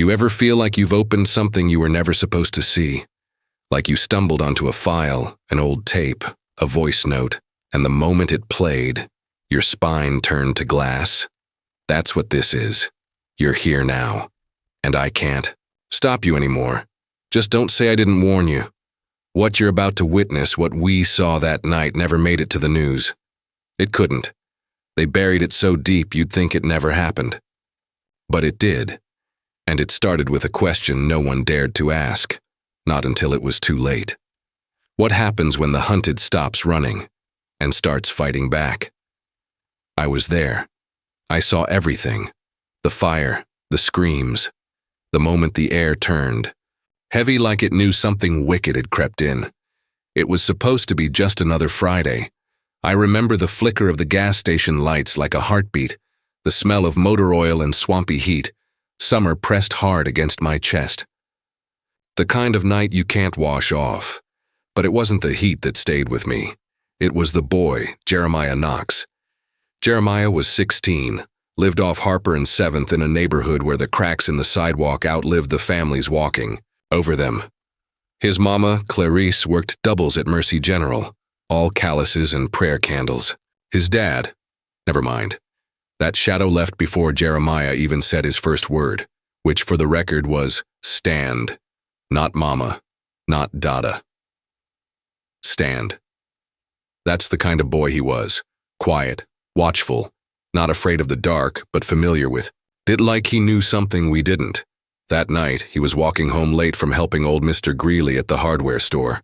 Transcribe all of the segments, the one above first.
You ever feel like you've opened something you were never supposed to see? Like you stumbled onto a file, an old tape, a voice note, and the moment it played, your spine turned to glass? That's what this is. You're here now. And I can't stop you anymore. Just don't say I didn't warn you. What you're about to witness, what we saw that night, never made it to the news. It couldn't. They buried it so deep you'd think it never happened. But it did. And it started with a question no one dared to ask, not until it was too late. What happens when the hunted stops running and starts fighting back? I was there. I saw everything. The fire, the screams, the moment the air turned. Heavy like it knew something wicked had crept in. It was supposed to be just another Friday. I remember the flicker of the gas station lights like a heartbeat, the smell of motor oil and swampy heat. Summer pressed hard against my chest. The kind of night you can't wash off. But it wasn't the heat that stayed with me. It was the boy, Jeremiah Knox. Jeremiah was 16, lived off Harper and 7th in a neighborhood where the cracks in the sidewalk outlived the families walking over them. His mama, Clarice, worked doubles at Mercy General, all calluses and prayer candles. His dad, never mind. That shadow left before Jeremiah even said his first word, which for the record was stand, not mama, not Dada. Stand. That's the kind of boy he was, quiet, watchful, not afraid of the dark, but familiar with it like he knew something we didn't. That night, he was walking home late from helping old Mr. Greeley at the hardware store.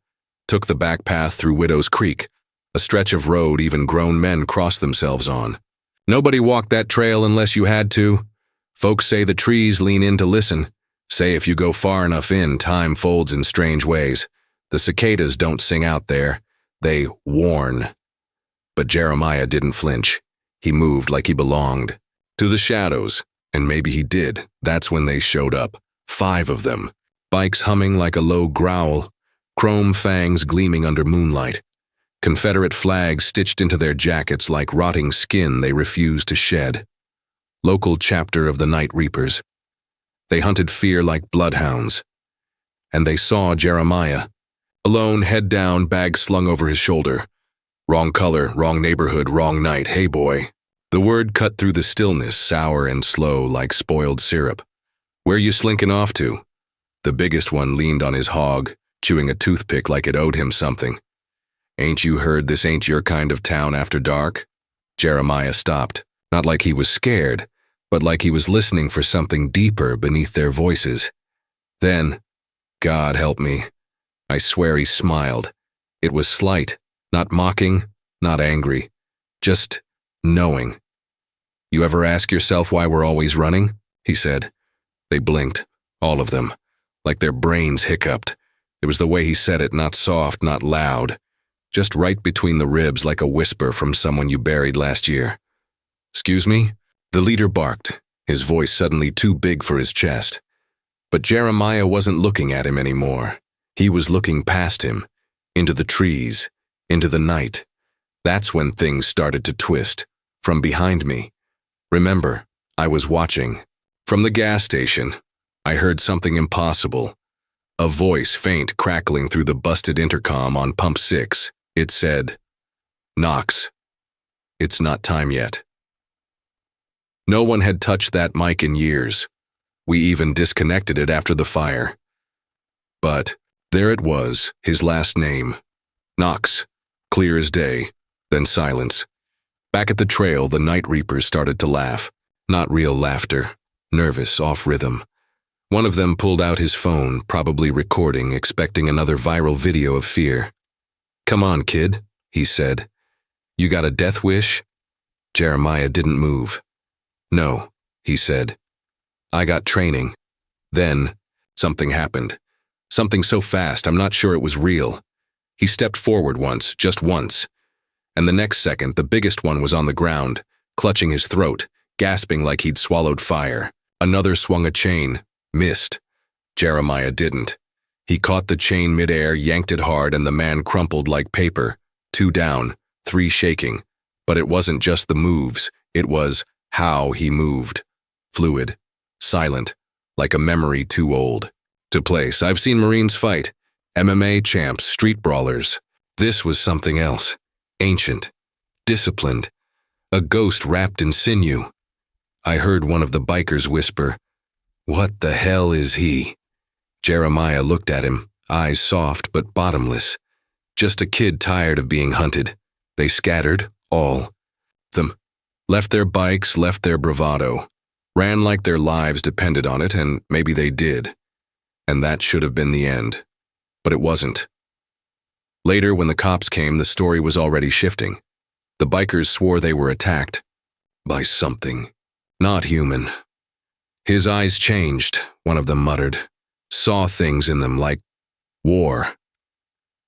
Took the back path through Widow's Creek, a stretch of road even grown men crossed themselves on. Nobody walked that trail unless you had to. Folks say the trees lean in to listen. Say if you go far enough in, time folds in strange ways. The cicadas don't sing out there. They warn. But Jeremiah didn't flinch. He moved like he belonged. To the shadows. And maybe he did. That's when they showed up. 5 of them. Bikes humming like a low growl. Chrome fangs gleaming under moonlight. Confederate flags stitched into their jackets like rotting skin they refused to shed. Local chapter of the Night Reapers. They hunted fear like bloodhounds. And they saw Jeremiah. Alone, head down, bag slung over his shoulder. Wrong color, wrong neighborhood, wrong night, hey boy. The word cut through the stillness, sour and slow like spoiled syrup. Where you slinking off to? The biggest one leaned on his hog, chewing a toothpick like it owed him something. Ain't you heard this ain't your kind of town after dark? Jeremiah stopped, not like he was scared, but like he was listening for something deeper beneath their voices. Then, God help me, I swear he smiled. It was slight, not mocking, not angry, just knowing. You ever ask yourself why we're always running? He said. They blinked, all of them, like their brains hiccuped. It was the way he said it, not soft, not loud. Just right between the ribs like a whisper from someone you buried last year. Excuse me? The leader barked, his voice suddenly too big for his chest. But Jeremiah wasn't looking at him anymore. He was looking past him, into the trees, into the night. That's when things started to twist, from behind me. Remember, I was watching. From the gas station, I heard something impossible. A voice faint crackling through the busted intercom on pump 6. It said, Knox, it's not time yet. No one had touched that mic in years. We even disconnected it after the fire. But there it was, his last name. Knox, clear as day, then silence. Back at the trail, the Night Reapers started to laugh. Not real laughter, nervous, off rhythm. One of them pulled out his phone, probably recording, expecting another viral video of fear. Come on, kid, he said. You got a death wish? Jeremiah didn't move. No, he said. I got training. Then, something happened. Something so fast, I'm not sure it was real. He stepped forward once, just once. And the next second, the biggest one was on the ground, clutching his throat, gasping like he'd swallowed fire. Another swung a chain, missed. Jeremiah didn't. He caught the chain midair, yanked it hard, and the man crumpled like paper. 2 down, 3 shaking. But it wasn't just the moves, it was how he moved. Fluid, silent, like a memory too old to place. I've seen Marines fight, MMA champs, street brawlers. This was something else, ancient, disciplined, a ghost wrapped in sinew. I heard one of the bikers whisper, "What the hell is he?" Jeremiah looked at him, eyes soft but bottomless. Just a kid tired of being hunted. They scattered, all. Them. Left their bikes, left their bravado. Ran like their lives depended on it, and maybe they did. And that should have been the end. But it wasn't. Later, when the cops came, the story was already shifting. The bikers swore they were attacked. By something. Not human. His eyes changed, one of them muttered. Saw things in them like war.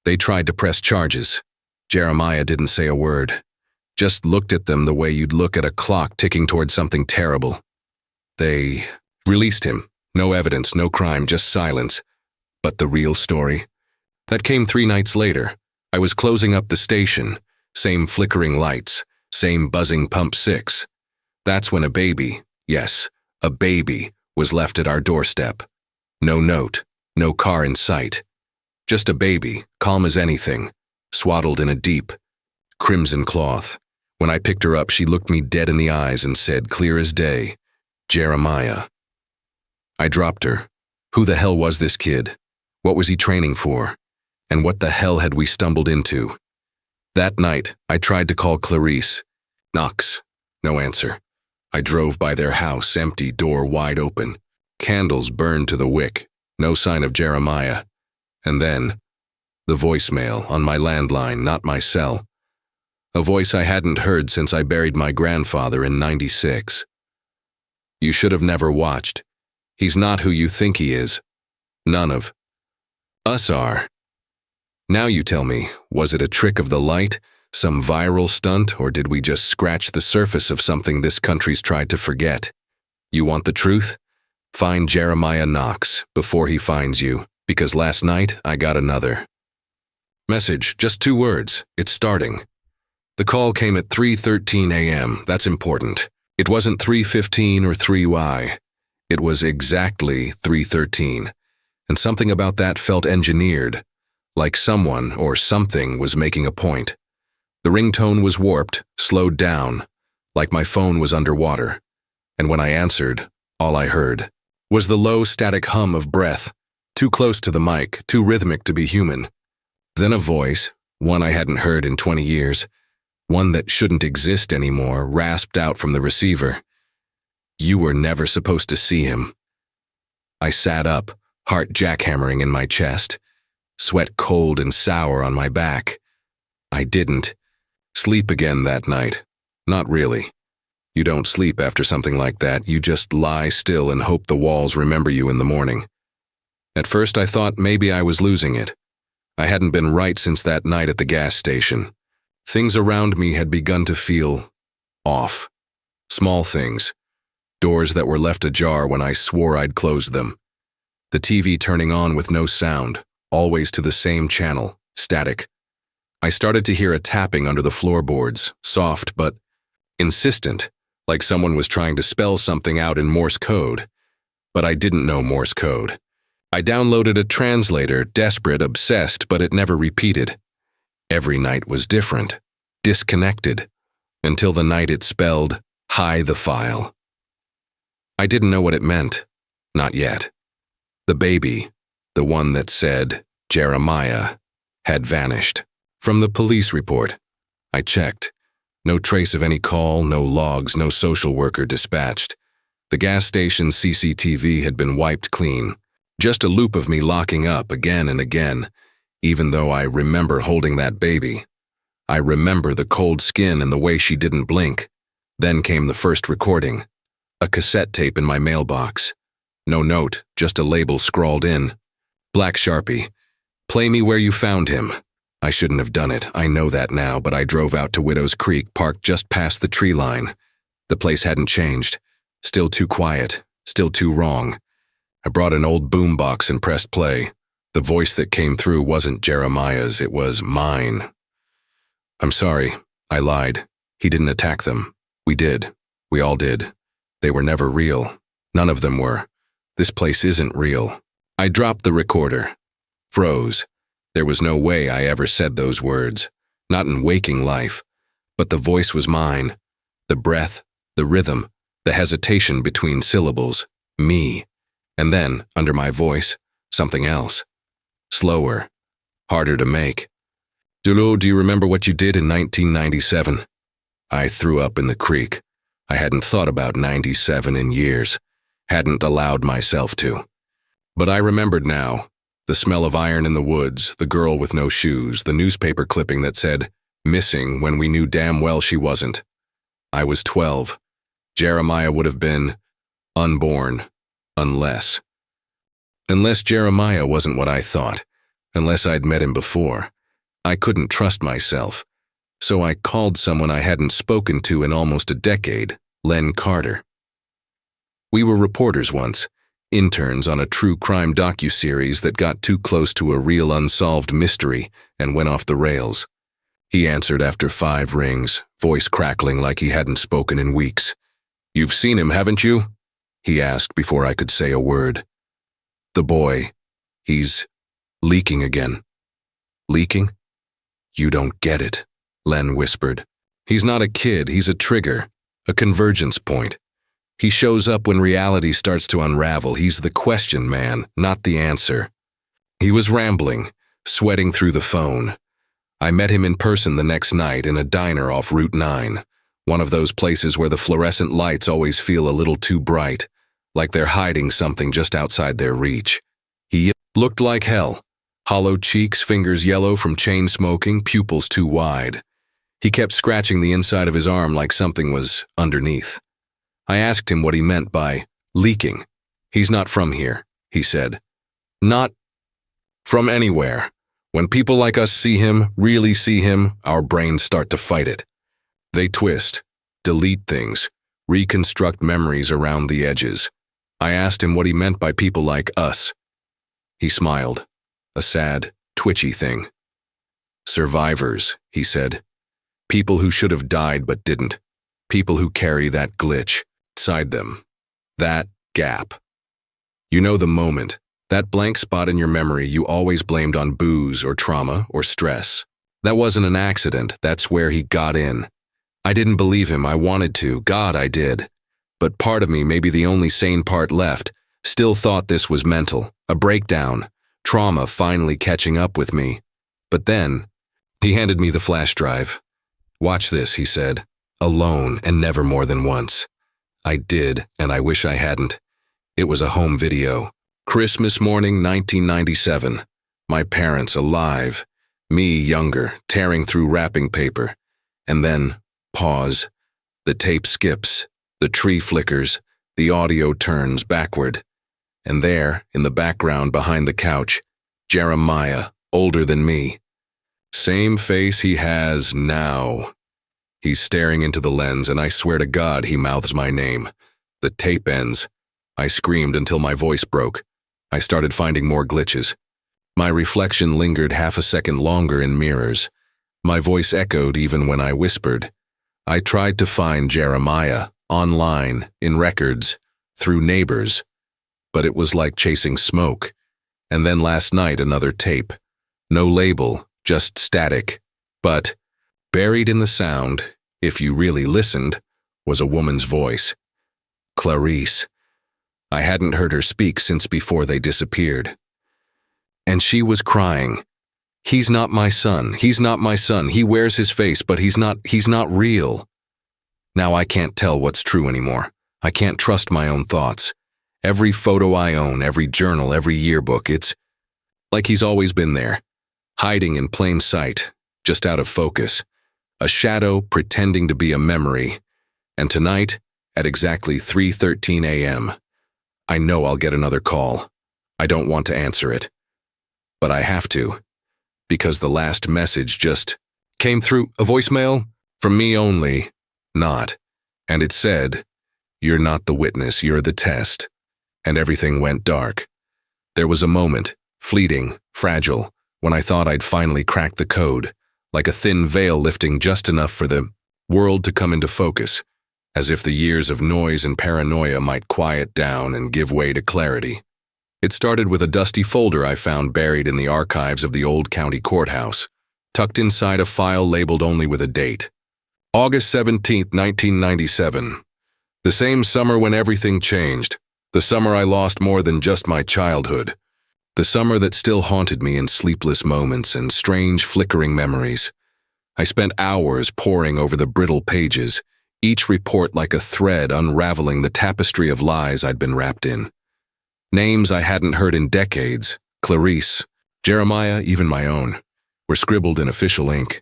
They tried to press charges. Jeremiah didn't say a word. Just looked at them the way you'd look at a clock ticking toward something terrible. They released him. No evidence, no crime, just silence. But the real story? That came 3 nights later. I was closing up the station. Same flickering lights. Same buzzing pump 6. That's when a baby, yes, a baby, was left at our doorstep. No note, no car in sight. Just a baby, calm as anything, swaddled in a deep, crimson cloth. When I picked her up, she looked me dead in the eyes and said, clear as day, Jeremiah. I dropped her. Who the hell was this kid? What was he training for? And what the hell had we stumbled into? That night, I tried to call Clarice. Knocks. No answer. I drove by their house, empty, door wide open. Candles burned to the wick. No sign of Jeremiah. And then, the voicemail on my landline, not my cell. A voice I hadn't heard since I buried my grandfather in '96. You should have never watched. He's not who you think he is. None of us are. Now you tell me, was it a trick of the light, some viral stunt, or did we just scratch the surface of something this country's tried to forget? You want the truth? Find Jeremiah Knox before he finds you, because last night I got another. Message, just 2 words, it's starting. The call came at 3:13 a.m., that's important. It wasn't 3:15 or 3Y. It was exactly 3:13, and something about that felt engineered, like someone or something was making a point. The ringtone was warped, slowed down, like my phone was underwater, and when I answered, all I heard was the low static hum of breath, too close to the mic, too rhythmic to be human. Then a voice, one I hadn't heard in 20 years, one that shouldn't exist anymore, rasped out from the receiver. You were never supposed to see him. I sat up, heart jackhammering in my chest, sweat cold and sour on my back. I didn't sleep again that night. Not really. You don't sleep after something like that. You just lie still and hope the walls remember you in the morning. At first I thought maybe I was losing it. I hadn't been right since that night at the gas station. Things around me had begun to feel off. Small things. Doors that were left ajar when I swore I'd closed them. The TV turning on with no sound, always to the same channel, static. I started to hear a tapping under the floorboards, soft but insistent, like someone was trying to spell something out in Morse code. But I didn't know Morse code. I downloaded a translator, desperate, obsessed, but it never repeated. Every night was different, disconnected, until the night it spelled, "Hide the file." I didn't know what it meant. Not yet. The baby, the one that said, Jeremiah, had vanished. From the police report, I checked. No trace of any call, no logs, no social worker dispatched. The gas station's CCTV had been wiped clean. Just a loop of me locking up again and again, even though I remember holding that baby. I remember the cold skin and the way she didn't blink. Then came the first recording. A cassette tape in my mailbox. No note, just a label scrawled in. Black Sharpie. Play me where you found him. I shouldn't have done it, I know that now, but I drove out to Widow's Creek, parked just past the tree line. The place hadn't changed. Still too quiet, still too wrong. I brought an old boombox and pressed play. The voice that came through wasn't Jeremiah's, it was mine. I'm sorry, I lied. He didn't attack them. We did. We all did. They were never real. None of them were. This place isn't real. I dropped the recorder. Froze. There was no way I ever said those words. Not in waking life. But the voice was mine. The breath, the rhythm, the hesitation between syllables. Me. And then, under my voice, something else. Slower. Harder to make. Dulo, do you remember what you did in 1997? I threw up in the creek. I hadn't thought about 97 in years. Hadn't allowed myself to. But I remembered now. The smell of iron in the woods, the girl with no shoes, the newspaper clipping that said, missing when we knew damn well she wasn't. I was 12. Jeremiah would have been unborn. Unless Jeremiah wasn't what I thought. Unless I'd met him before. I couldn't trust myself. So I called someone I hadn't spoken to in almost a decade, Len Carter. We were reporters once, interns on a true crime docuseries that got too close to a real unsolved mystery and went off the rails. He answered after 5 rings, voice crackling like he hadn't spoken in weeks. "You've seen him, haven't you?" he asked before I could say a word. "The boy, he's leaking again." "Leaking? You don't get it," Len whispered. "He's not a kid, he's a trigger, a convergence point. He shows up when reality starts to unravel. He's the question man, not the answer." He was rambling, sweating through the phone. I met him in person the next night in a diner off Route 9, one of those places where the fluorescent lights always feel a little too bright, like they're hiding something just outside their reach. He looked like hell. Hollow cheeks, fingers yellow from chain smoking, pupils too wide. He kept scratching the inside of his arm like something was underneath. I asked him what he meant by leaking. "He's not from here," he said. "Not from anywhere. When people like us see him, really see him, our brains start to fight it. They twist, delete things, reconstruct memories around the edges." I asked him what he meant by people like us. He smiled, a sad, twitchy thing. "Survivors," he said. "People who should have died but didn't. People who carry that glitch inside them. That gap. You know the moment, that blank spot in your memory you always blamed on booze or trauma or stress. That wasn't an accident, that's where he got in. I didn't believe him, I wanted to, God I did. But part of me, maybe the only sane part left, still thought this was mental, a breakdown, trauma finally catching up with me. But then, he handed me the flash drive. "Watch this," he said, "alone and never more than once." I did, and I wish I hadn't. It was a home video. Christmas morning, 1997. My parents alive. Me younger, tearing through wrapping paper. And then, pause. The tape skips. The tree flickers. The audio turns backward. And there, in the background behind the couch, Jeremiah, older than me. Same face he has now. He's staring into the lens, and I swear to God he mouths my name. The tape ends. I screamed until my voice broke. I started finding more glitches. My reflection lingered half a second longer in mirrors. My voice echoed even when I whispered. I tried to find Jeremiah, online, in records, through neighbors. But it was like chasing smoke. And then last night another tape. No label, just static. But buried in the sound, if you really listened, was a woman's voice. Clarice. I hadn't heard her speak since before they disappeared. And she was crying. "He's not my son. He's not my son. He wears his face, but he's not real." Now I can't tell what's true anymore. I can't trust my own thoughts. Every photo I own, every journal, every yearbook, it's like he's always been there, hiding in plain sight, just out of focus. A shadow pretending to be a memory. And tonight, at exactly 3:13 a.m., I know I'll get another call. I don't want to answer it. But I have to, because the last message just came through, a voicemail, from me only, not. And it said, "You're not the witness, you're the test." And everything went dark. There was a moment, fleeting, fragile, when I thought I'd finally cracked the code, like a thin veil lifting just enough for the world to come into focus. as if the years of noise and paranoia might quiet down and give way to clarity. It started with a dusty folder I found buried in the archives of the old county courthouse, tucked inside a file labeled only with a date. August 17, 1997. The same summer when everything changed. The summer I lost more than just my childhood. The summer that still haunted me in sleepless moments and strange flickering memories. I spent hours poring over the brittle pages, each report like a thread unraveling the tapestry of lies I'd been wrapped in. Names I hadn't heard in decades, Clarice, Jeremiah, even my own, were scribbled in official ink,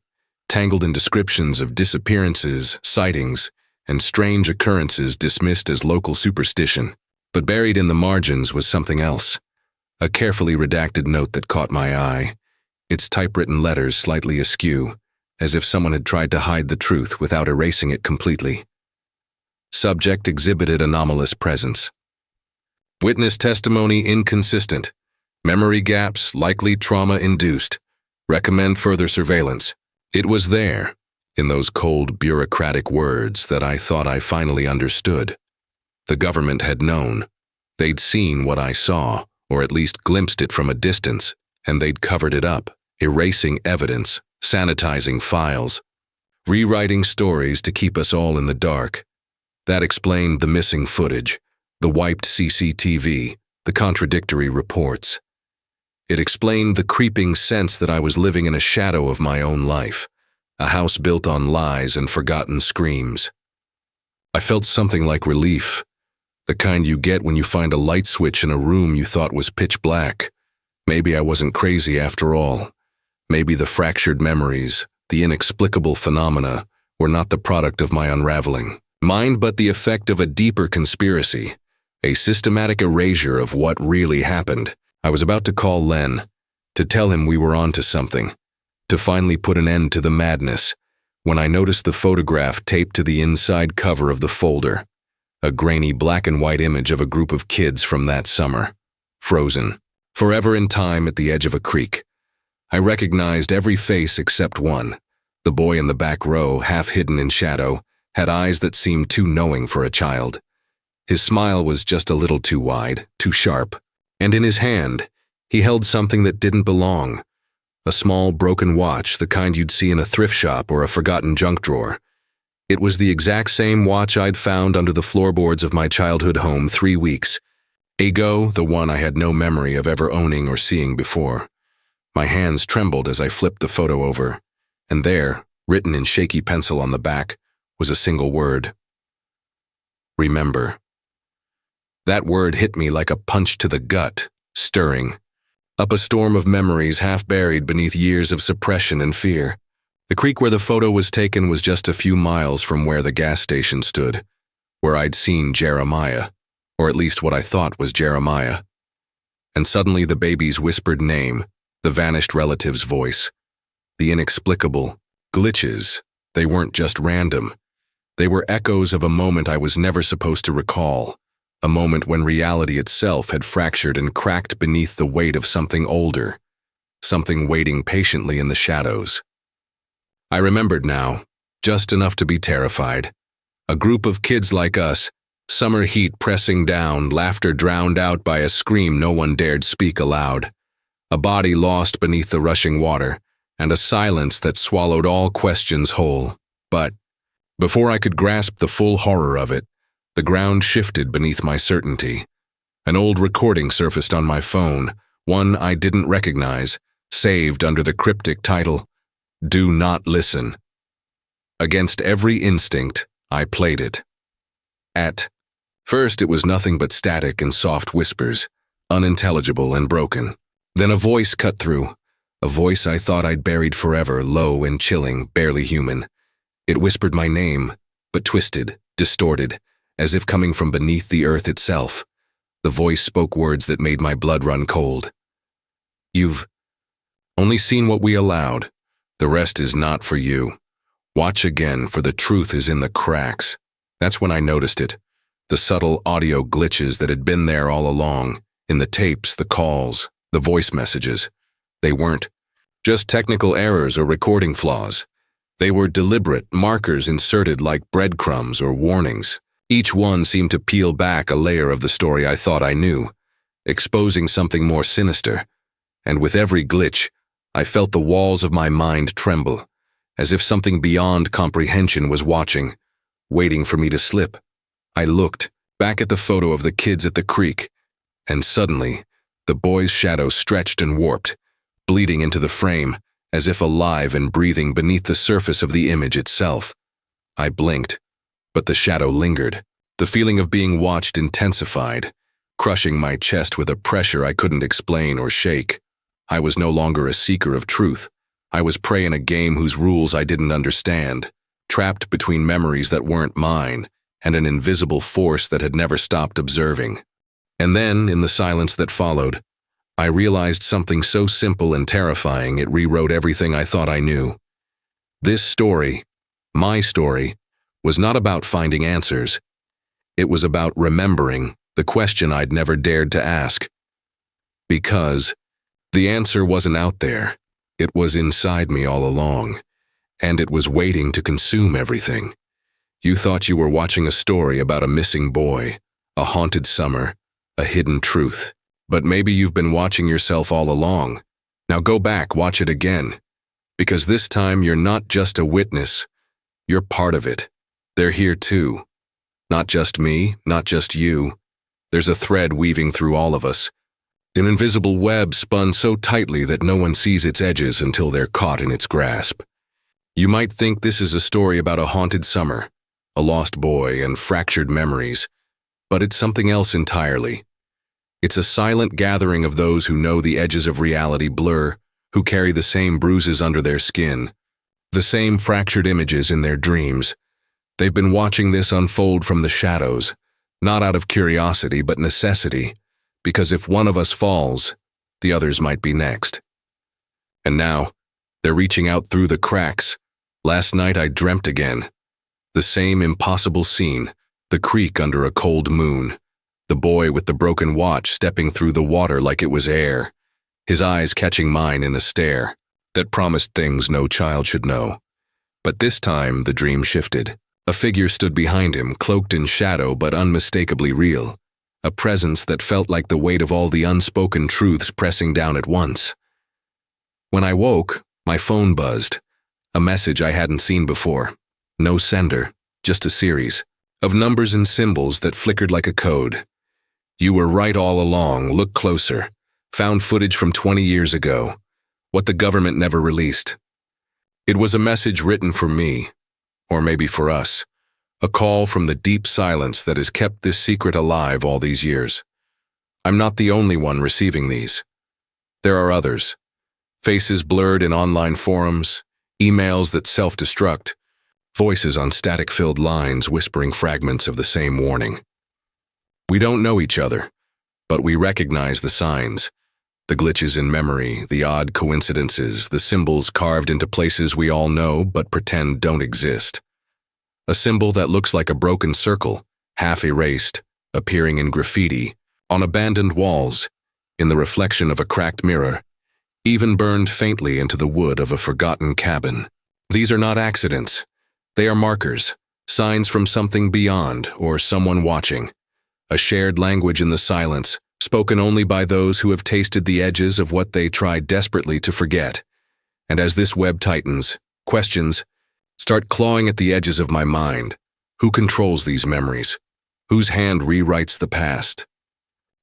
tangled in descriptions of disappearances, sightings, and strange occurrences dismissed as local superstition. But buried in the margins was something else. A carefully redacted note that caught my eye, its typewritten letters slightly askew, as if someone had tried to hide the truth without erasing it completely. Subject exhibited anomalous presence. Witness testimony inconsistent. Memory gaps likely trauma-induced. Recommend further surveillance. It was there, in those cold bureaucratic words that I thought I finally understood. The government had known. They'd seen what I saw, or at least glimpsed it from a distance, and they'd covered it up, erasing evidence, sanitizing files, rewriting stories to keep us all in the dark. That explained the missing footage, the wiped CCTV, the contradictory reports. It explained the creeping sense that I was living in a shadow of my own life, a house built on lies and forgotten screams. I felt something like relief, the kind you get when you find a light switch in a room you thought was pitch black. Maybe I wasn't crazy after all. Maybe the fractured memories, the inexplicable phenomena, were not the product of my unraveling. Mine but the effect of a deeper conspiracy, a systematic erasure of what really happened. I was about to call Len, to tell him we were onto something, to finally put an end to the madness, when I noticed the photograph taped to the inside cover of the folder, a grainy black and white image of a group of kids from that summer, frozen, forever in time at the edge of a creek. I recognized every face except one. The boy in the back row, half hidden in shadow, had eyes that seemed too knowing for a child. His smile was just a little too wide, too sharp, and in his hand, he held something that didn't belong. A small broken watch, the kind you'd see in a thrift shop or a forgotten junk drawer. It was the exact same watch I'd found under the floorboards of my childhood home 3 weeks ago, the one I had no memory of ever owning or seeing before. My hands trembled as I flipped the photo over, and there, written in shaky pencil on the back, was a single word. Remember. That word hit me like a punch to the gut, stirring. Up a storm of memories half buried beneath years of suppression and fear. The creek where the photo was taken was just a few miles from where the gas station stood, where I'd seen Jeremiah, or at least what I thought was Jeremiah. And suddenly the baby's whispered name, the vanished relative's voice, the inexplicable glitches, they weren't just random. They were echoes of a moment I was never supposed to recall, a moment when reality itself had fractured and cracked beneath the weight of something older, something waiting patiently in the shadows. I remembered now, just enough to be terrified. A group of kids like us, summer heat pressing down, laughter drowned out by a scream no one dared speak aloud. A body lost beneath the rushing water, and a silence that swallowed all questions whole. But, before I could grasp the full horror of it, the ground shifted beneath my certainty. An old recording surfaced on my phone, one I didn't recognize, saved under the cryptic title, "Do Not Listen." Against every instinct, I played it. At first, it was nothing but static and soft whispers, unintelligible and broken. Then a voice cut through, a voice I thought I'd buried forever, low and chilling, barely human. It whispered my name, but twisted, distorted, as if coming from beneath the earth itself. The voice spoke words that made my blood run cold. "You've only seen what we allowed. The rest is not for you. Watch again, for the truth is in the cracks." That's when I noticed it. The subtle audio glitches that had been there all along, in the tapes, the calls, the voice messages. They weren't just technical errors or recording flaws. They were deliberate markers inserted like breadcrumbs or warnings. Each one seemed to peel back a layer of the story I thought I knew, exposing something more sinister. And with every glitch, I felt the walls of my mind tremble, as if something beyond comprehension was watching, waiting for me to slip. I looked back at the photo of the kids at the creek, and suddenly, the boy's shadow stretched and warped, bleeding into the frame, as if alive and breathing beneath the surface of the image itself. I blinked, but the shadow lingered. The feeling of being watched intensified, crushing my chest with a pressure I couldn't explain or shake. I was no longer a seeker of truth. I was prey in a game whose rules I didn't understand, trapped between memories that weren't mine and an invisible force that had never stopped observing. And then, in the silence that followed, I realized something so simple and terrifying it rewrote everything I thought I knew. This story, my story, was not about finding answers. It was about remembering the question I'd never dared to ask. Because the answer wasn't out there. It was inside me all along, and it was waiting to consume everything. You thought you were watching a story about a missing boy, a haunted summer, a hidden truth. But maybe you've been watching yourself all along. Now go back, watch it again. Because this time you're not just a witness, you're part of it. They're here too. Not just me, not just you. There's a thread weaving through all of us. An invisible web spun so tightly that no one sees its edges until they're caught in its grasp. You might think this is a story about a haunted summer, a lost boy, and fractured memories, but it's something else entirely. It's a silent gathering of those who know the edges of reality blur, who carry the same bruises under their skin, the same fractured images in their dreams. They've been watching this unfold from the shadows, not out of curiosity but necessity, because if one of us falls, the others might be next. And now, they're reaching out through the cracks. Last night I dreamt again. The same impossible scene, the creek under a cold moon, the boy with the broken watch stepping through the water like it was air, his eyes catching mine in a stare that promised things no child should know. But this time the dream shifted. A figure stood behind him, cloaked in shadow but unmistakably real. A presence that felt like the weight of all the unspoken truths pressing down at once. When I woke, my phone buzzed. A message I hadn't seen before. No sender, just a series of numbers and symbols that flickered like a code. You were right all along, look closer. Found footage from 20 years ago. What the government never released. It was a message written for me, or maybe for us. A call from the deep silence that has kept this secret alive all these years. I'm not the only one receiving these. There are others. Faces blurred in online forums, emails that self-destruct, voices on static-filled lines whispering fragments of the same warning. We don't know each other, but we recognize the signs, the glitches in memory, the odd coincidences, the symbols carved into places we all know but pretend don't exist. A symbol that looks like a broken circle, half erased, appearing in graffiti, on abandoned walls, in the reflection of a cracked mirror, even burned faintly into the wood of a forgotten cabin. These are not accidents. They are markers, signs from something beyond or someone watching. A shared language in the silence, spoken only by those who have tasted the edges of what they try desperately to forget. And as this web tightens, questions start clawing at the edges of my mind. Who controls these memories? Whose hand rewrites the past?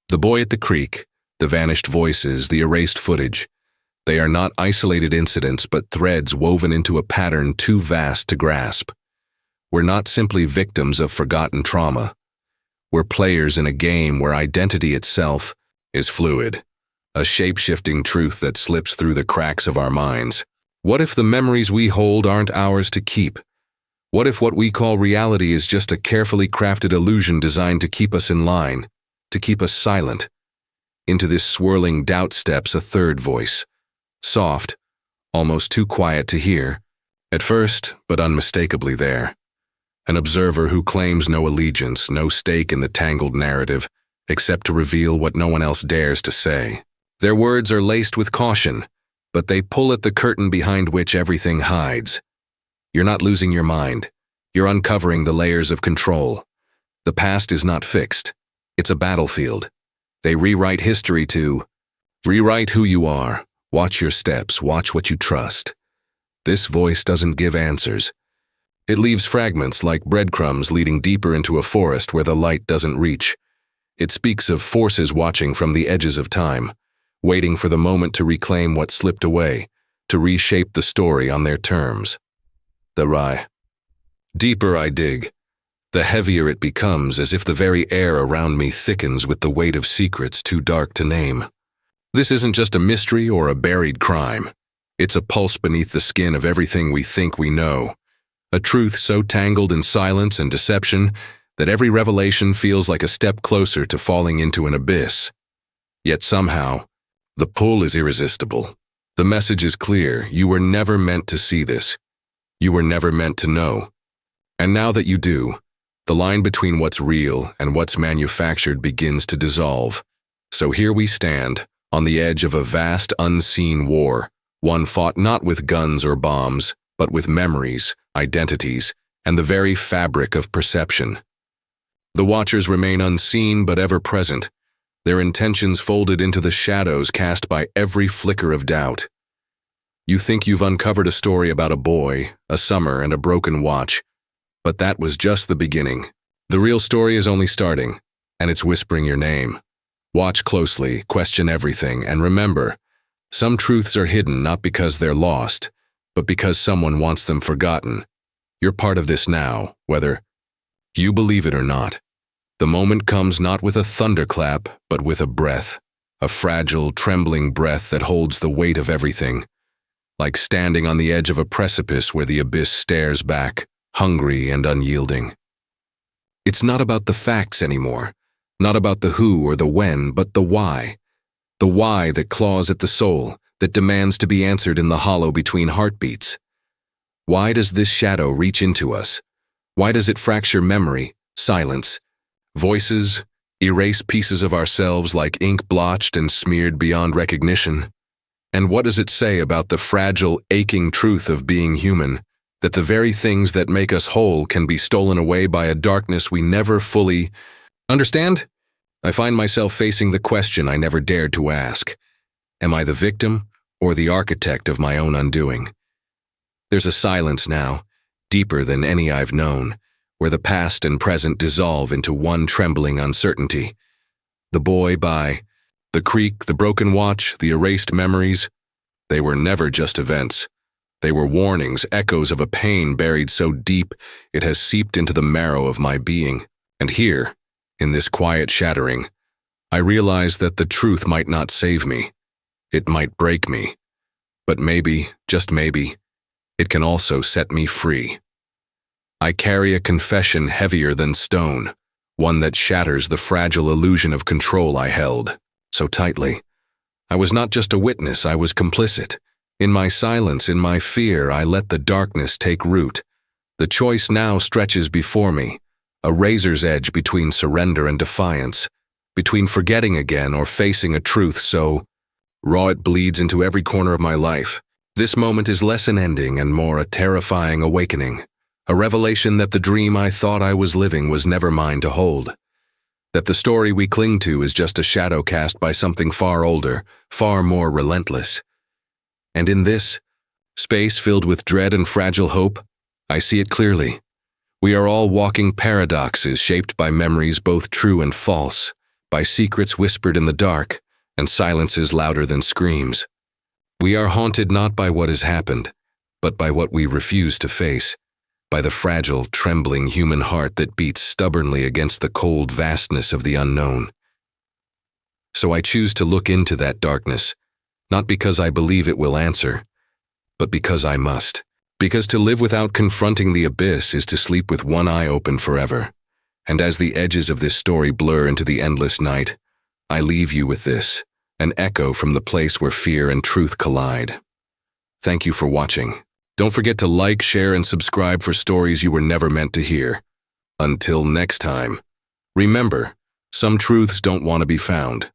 The boy at the creek, the vanished voices, the erased footage. They are not isolated incidents but threads woven into a pattern too vast to grasp. We're not simply victims of forgotten trauma. We're players in a game where identity itself is fluid, a shape-shifting truth that slips through the cracks of our minds. What if the memories we hold aren't ours to keep? What if what we call reality is just a carefully crafted illusion designed to keep us in line, to keep us silent? Into this swirling doubt steps a third voice, soft, almost too quiet to hear, at first, but unmistakably there. An observer who claims no allegiance, no stake in the tangled narrative, except to reveal what no one else dares to say. Their words are laced with caution, but they pull at the curtain behind which everything hides. You're not losing your mind. You're uncovering the layers of control. The past is not fixed. It's a battlefield. They rewrite history to rewrite who you are. Watch your steps. Watch what you trust. This voice doesn't give answers. It leaves fragments like breadcrumbs leading deeper into a forest where the light doesn't reach. It speaks of forces watching from the edges of time, waiting for the moment to reclaim what slipped away, to reshape the story on their terms. The deeper I dig, the heavier it becomes, as if the very air around me thickens with the weight of secrets too dark to name. This isn't just a mystery or a buried crime. It's a pulse beneath the skin of everything we think we know. A truth so tangled in silence and deception that every revelation feels like a step closer to falling into an abyss. Yet somehow, the pull is irresistible. The message is clear. You were never meant to see this. You were never meant to know. And now that you do, the line between what's real and what's manufactured begins to dissolve. So here we stand, on the edge of a vast unseen war, one fought not with guns or bombs, but with memories, identities, and the very fabric of perception. The watchers remain unseen but ever present, their intentions folded into the shadows cast by every flicker of doubt. You think you've uncovered a story about a boy, a summer, and a broken watch, but that was just the beginning. The real story is only starting, and it's whispering your name. Watch closely, question everything, and remember, some truths are hidden not because they're lost, but because someone wants them forgotten. You're part of this now, whether you believe it or not. The moment comes not with a thunderclap, but with a breath, a fragile, trembling breath that holds the weight of everything, like standing on the edge of a precipice where the abyss stares back, hungry and unyielding. It's not about the facts anymore, not about the who or the when, but the why that claws at the soul, that demands to be answered in the hollow between heartbeats. Why does this shadow reach into us? Why does it fracture memory, silence, voices, erase pieces of ourselves like ink blotched and smeared beyond recognition? And what does it say about the fragile, aching truth of being human, that the very things that make us whole can be stolen away by a darkness we never fully understand? I find myself facing the question I never dared to ask. Am I the victim or the architect of my own undoing? There's a silence now, deeper than any I've known, where the past and present dissolve into one trembling uncertainty. The boy by the creek, the broken watch, the erased memories, they were never just events. They were warnings, echoes of a pain buried so deep it has seeped into the marrow of my being. And here, in this quiet shattering, I realize that the truth might not save me. It might break me. But maybe, just maybe, it can also set me free. I carry a confession heavier than stone, one that shatters the fragile illusion of control I held so tightly. I was not just a witness, I was complicit. In my silence, in my fear, I let the darkness take root. The choice now stretches before me, a razor's edge between surrender and defiance, between forgetting again or facing a truth so raw it bleeds into every corner of my life. This moment is less an ending and more a terrifying awakening, a revelation that the dream I thought I was living was never mine to hold, that the story we cling to is just a shadow cast by something far older, far more relentless. And in this space filled with dread and fragile hope, I see it clearly. We are all walking paradoxes shaped by memories both true and false, by secrets whispered in the dark, and silences louder than screams. We are haunted not by what has happened, but by what we refuse to face, by the fragile, trembling human heart that beats stubbornly against the cold vastness of the unknown. So I choose to look into that darkness, not because I believe it will answer, but because I must. Because to live without confronting the abyss is to sleep with one eye open forever. And as the edges of this story blur into the endless night, I leave you with this, an echo from the place where fear and truth collide. Thank you for watching. Don't forget to like, share, and subscribe for stories you were never meant to hear. Until next time, remember, some truths don't want to be found.